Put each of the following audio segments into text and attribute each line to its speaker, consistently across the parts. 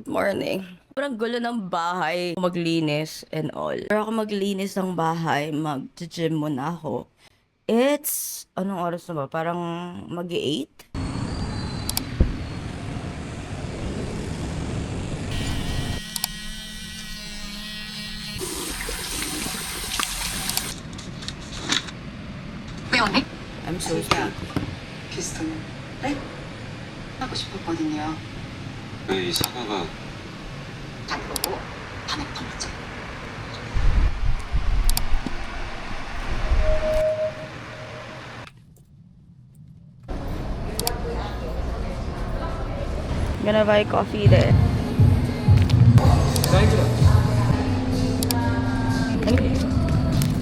Speaker 1: morning. Sobrang gulo ng bahay, maglinis and all. Pero ako maglinis ng bahay, mag-gym muna ako. It's, anong oras na ba? Parang mag-8?
Speaker 2: 왜 언니?
Speaker 1: I'm so sleepy.
Speaker 2: 비스ton 네? 하고 싶었거든요.
Speaker 3: 왜 이 사과가
Speaker 2: 자고 밤에 더 먹자.
Speaker 1: Gonna buy coffee there.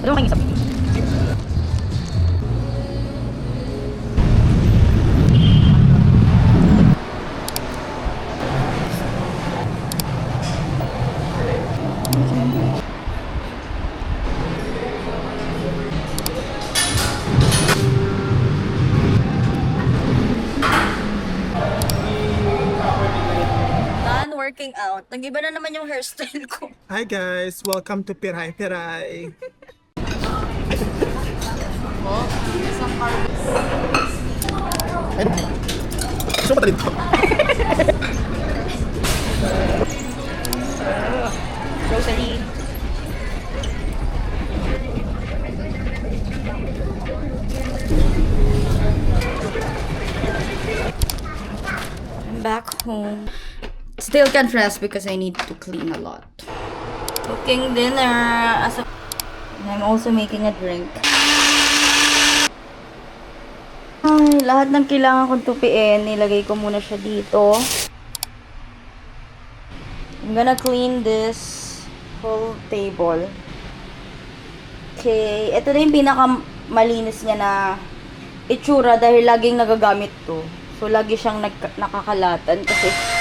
Speaker 1: Ano kayo sabi? Done working out. Nag-iba na naman yung hairstyle ko.
Speaker 4: Hi guys, welcome to Piray Piray. Gusto mo talito?
Speaker 1: Grocery. I'm back home. Still can't rest because I need to clean a lot. Cooking dinner. I'm also making a drink. Ay, lahat ng kailangan kong tupiin, nilagay ko muna siya dito. I'm gonna clean this whole table. Okay, ito na yung pinakamalinis niya na itsura dahil laging nagagamit to. So, lagi siyang nakakalatan kasi